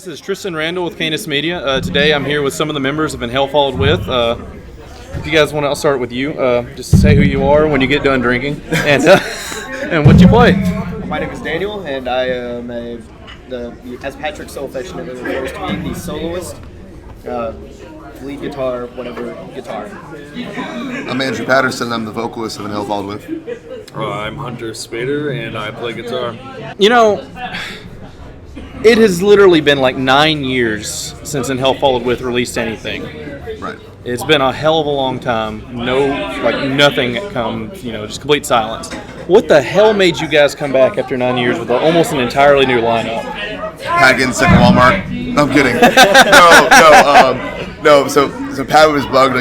This is Tristan Randall with Canis Media. Today I'm here with some of the members of In Hell Followed With. If you guys want to, I'll start with you. Just say who you are when you get done drinking and and what you play. My name is Daniel, and I am as Patrick so affectionately refers to me, the soloist, lead guitar, whatever guitar. I'm Andrew Patterson. I'm the vocalist of In Hell Followed With. I'm Hunter Spader, and I play guitar. You know, it has literally been like 9 years since In Hell Followed With released anything. Right. It's been a hell of a long time. Nothing come, just complete silence. What the hell made you guys come back after 9 years with almost an entirely new lineup? Pat getting sick at Walmart. No, I'm kidding. No. So Pat was bugged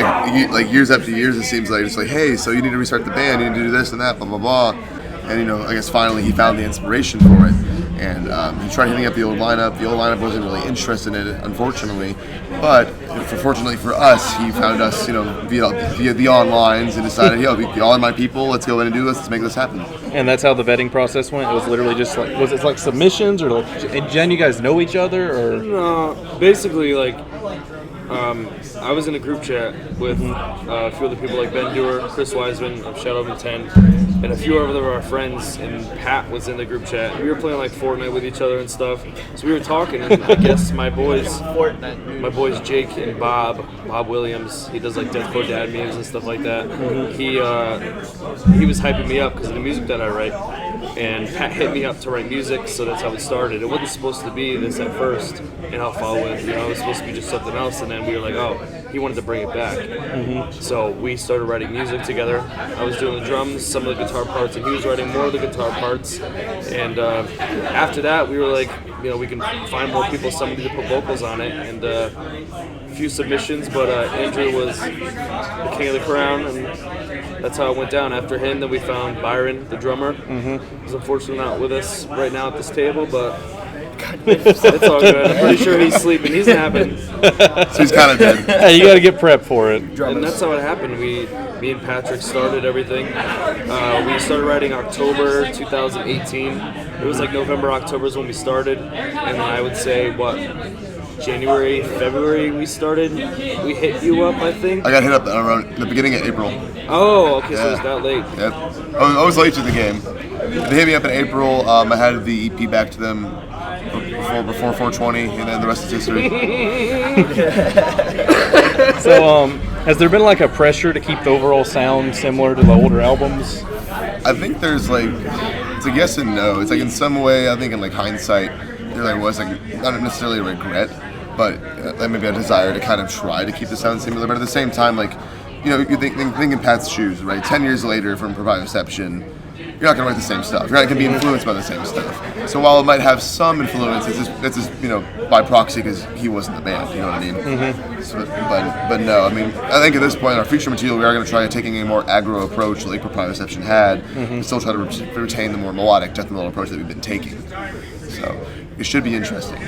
like years after years. It seems like it's like, hey, so you need to restart the band. You need to do this and that, blah blah blah. And I guess finally he found the inspiration for it. And he tried hitting up the old lineup. The old lineup wasn't really interested in it, unfortunately. But fortunately for us, he found us, via the onlines and decided, y'all are my people. Let's go in and do this. Let's make this happen. And that's how the vetting process went. It was literally just was it like submissions or and Jen, you guys know each other or? No, basically I was in a group chat with a few other people like Ben Dewar, Chris Wiseman of Shadow of Intent, and a few of our friends, and Pat was in the group chat. We were playing like Fortnite with each other and stuff. So we were talking, and I guess my boys Jake and Bob Williams, he does like Deathcore dad memes and stuff like that. He was hyping me up because of the music that I write. And Pat hit me up to write music, so that's how it started. It wasn't supposed to be this at first, and I'll follow it. It was supposed to be just something else, and then we were like, oh, he wanted to bring it back. So we started writing music together. I was doing the drums, some of the guitar parts, and he was writing more of the guitar parts. And after that, we were like, we can find more people, somebody to put vocals on it, and a few submissions, but Andrew was the king of the crown, and that's how it went down. After him, then we found Byron, the drummer. He's unfortunately not with us right now at this table, but it's all good. I'm pretty sure he's sleeping. He's napping. So he's kind of dead. Hey, you got to get prepped for it. And that's how it happened. Me and Patrick started everything. We started writing October 2018. It was like November, October is when we started. And then I would say, January, February we started. We hit you up, I think. I got hit up around the beginning of April. Oh, okay, so it's that late. Yep. I was late to the game. They hit me up in April. I had the EP back to them before 420, and then the rest is history. So, has there been like a pressure to keep the overall sound similar to the older albums? I think there's it's a yes and no. It's like in some way, I think in hindsight, there was not necessarily a regret, but maybe a desire to kind of try to keep the sound similar. But at the same time, you think in Pat's shoes, right? 10 years later from Provide Reception, you're not going to write the same stuff. You're not going to be influenced by the same stuff. So while it might have some influence, it's just by proxy because he wasn't the band. You know what I mean? So, but no, I think at this point in our future material, we are going to try taking a more aggro approach like Provide Reception had, and still try to retain the more melodic death metal approach that we've been taking. So it should be interesting.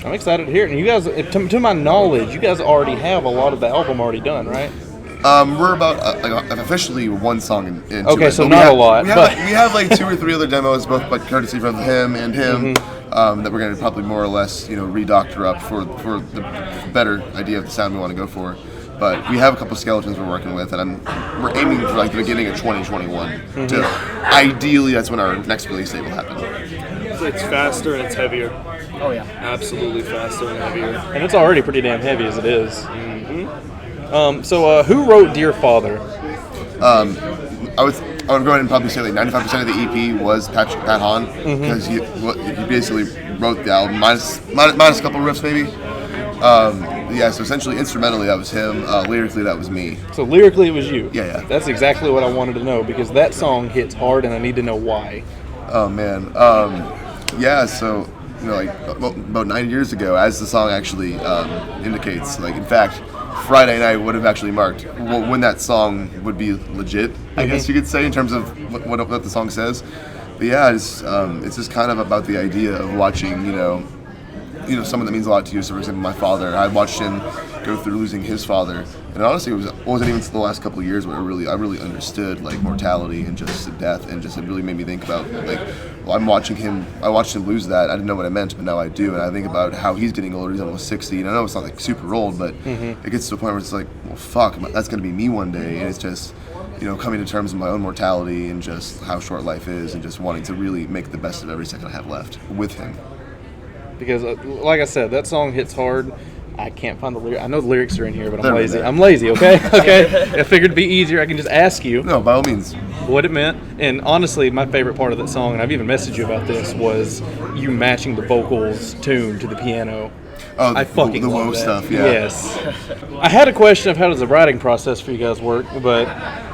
I'm excited to hear it. And you guys, to my knowledge, you guys already have a lot of the album already done, right? We're about officially one song into okay, it. So not a lot. We have like 2 or 3 other demos, both by courtesy from him and him, that we're going to probably more or less redoctor up for the better idea of the sound we want to go for. But we have a couple skeletons we're working with, and we're aiming for the beginning of 2021. To ideally, that's when our next release date will happen. It's faster and it's heavier. Oh yeah, absolutely faster and heavier. And it's already pretty damn heavy as it is. So who wrote Dear Father? I would go ahead and probably say 95% of the EP was Pat Hahn, because he basically wrote the album minus a couple riffs maybe. So essentially instrumentally that was him, lyrically that was me. So lyrically it was you? Yeah. That's exactly what I wanted to know, because that song hits hard and I need to know why. Oh man, so about 9 years ago, as the song actually indicates, in fact, Friday night would have actually marked when that song would be legit, I guess you could say, in terms of what the song says. But yeah, it's just kind of about the idea of watching, someone that means a lot to you. So for example, my father, I watched him go through losing his father, and honestly, it wasn't even the last couple of years where I really understood mortality and just death, and just it really made me think about a I'm watching him. I watched him lose that. I didn't know what it meant, but now I do. And I think about how he's getting older. He's almost 60, and I know it's not like super old, but it gets to a point where it's like, well, fuck, that's gonna be me one day. And it's just, coming to terms with my own mortality and just how short life is, and just wanting to really make the best of every second I have left with him. Because, like I said, that song hits hard. I can't find the lyrics. I know the lyrics are in here, but I'm They're lazy. there. I'm lazy, okay? Okay. I figured it'd be easier. I can just ask you No, by all means. what it meant. And honestly, my favorite part of that song, and I've even messaged you about this, was you matching the vocals tune to the piano. Oh, I fucking the love woe that. stuff, yeah. Yes. I had a question of how does the writing process for you guys work, but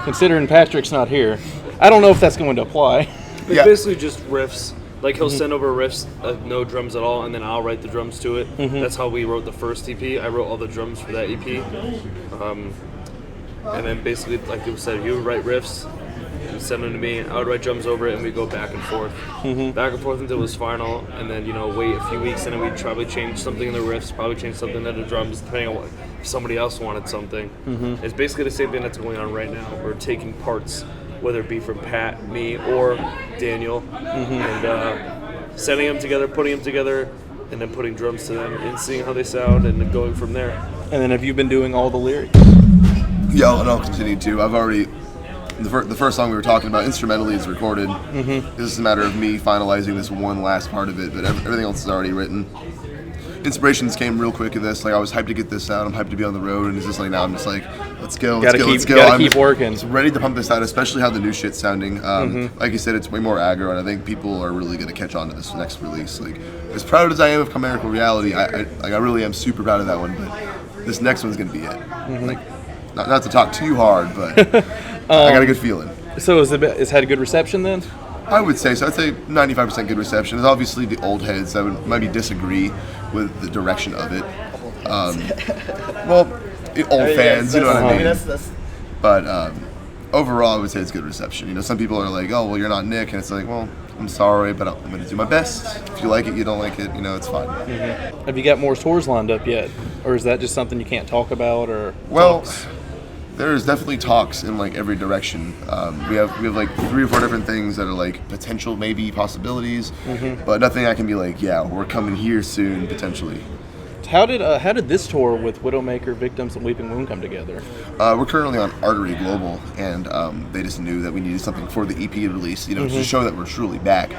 considering Patrick's not here, I don't know if that's going to apply. It's Yeah. basically just riffs. Like he'll send over riffs of no drums at all, and then I'll write the drums to it. That's how we wrote the first EP. I wrote all the drums for that EP. And then basically, like you said, he would write riffs and send them to me. I would write drums over it, and we'd go back and forth. Back and forth until it was final, and then, wait a few weeks, and then we'd probably change something in the riffs, probably change something in the drums, depending on what if somebody else wanted something. It's basically the same thing that's going on right now. We're taking parts, whether it be from Pat, me, or Daniel, and setting them together, putting them together, and then putting drums to them and seeing how they sound and then going from there. And then have you been doing all the lyrics? Yeah, and I'll continue to. I've already, the first song we were talking about, instrumentally is recorded. This is a matter of me finalizing this one last part of it, but everything else is already written. Inspirations came real quick in this. Like, I was hyped to get this out. I'm hyped to be on the road, and it's just like, now I'm just like, let's go, let's go. Gotta I'm keep working. just ready to pump this out, especially how the new shit's sounding. Like you said, it's way more aggro, and I think people are really going to catch on to this next release. Like, as proud as I am of Chimerical Reality, I really am super proud of that one, but this next one's going to be it. Like, not to talk too hard, but I got a good feeling. So it's had a good reception then? I would say so. I'd say 95% good reception. There's obviously the old heads that would maybe disagree with the direction of it. Old fans, you know what I mean? But overall, I would say it's good reception. Some people are like, oh, well, you're not Nick. And it's like, well, I'm sorry, but I'm going to do my best. If you like it, you don't like it, it's fine. Have you got more tours lined up yet? Or is that just something you can't talk about? Or Well, talks? there's definitely talks in like every direction. We have like 3 or 4 different things that are like potential, maybe possibilities, but nothing I can be like, yeah, we're coming here soon, potentially. How did this tour with Widowmaker, Victims, and Weeping Wound come together? We're currently on Artery Global, and they just knew that we needed something for the EP release, to show that we're truly back.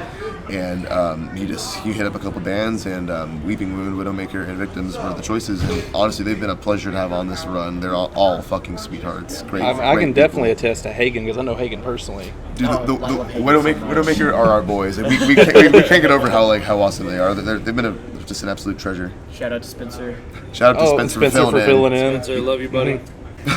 And he hit up a couple bands, and Weeping Wound, Widowmaker, and Victims were the choices. And honestly, they've been a pleasure to have on this run. They're all fucking sweethearts. Great. I great can definitely people. attest to Hagen because I know Hagen personally. Dude, the Widowmaker are our boys. Like, we can't get over how awesome they are. They've been just an absolute treasure. Shout out to Spencer. Shout out to Spencer for filling in. Spencer, love you, buddy.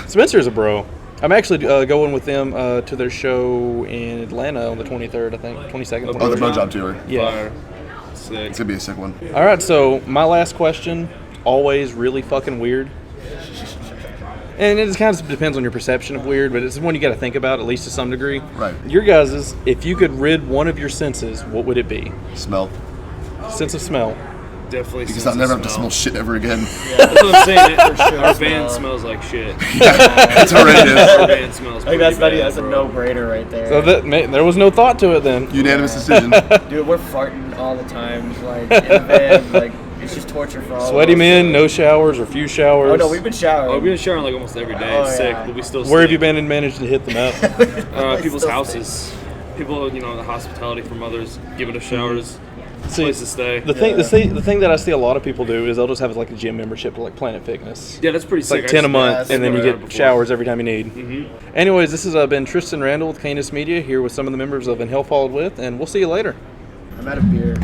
Spencer's a bro. I'm actually going with them to their show in Atlanta on the 23rd, I think, 22nd. Oh, the Blowjob tour. Yeah. Fire. Sick. It's gonna be a sick one. All right, so my last question, always really fucking weird. And it just kind of depends on your perception of weird, but it's one you got to think about, at least to some degree. Right. Your guys's, if you could rid one of your senses, what would it be? Smell. Sense of smell. Definitely. Because sense I'll of never have to smell. smell shit ever again. That's what I'm saying. Our smell. van smells like shit. It's horrendous. Our van smells I think pretty that's bad, a bro. no-brainer right there. So there was no thought to it then. Unanimous decision. Dude, we're farting all the time, like in the van, like it's just torture for all Sweaty of us. men, no showers or few showers. Oh no, we've been showering. Oh, we've been showering like almost every day. It's Oh, sick, yeah. but we still Where have stink. you been and managed to hit them up? People's Still houses. People, the hospitality from others, giving us showers, See, place to stay. The thing that I see a lot of people do is they'll just have like a gym membership to like Planet Fitness. Yeah, that's pretty It's sick. like 10 a month, yeah, and then you never get had it before. showers every time you need. Anyways, this has been Tristan Randall with Canis Media here with some of the members of In Hell Followed With, and we'll see you later. I'm out of beer.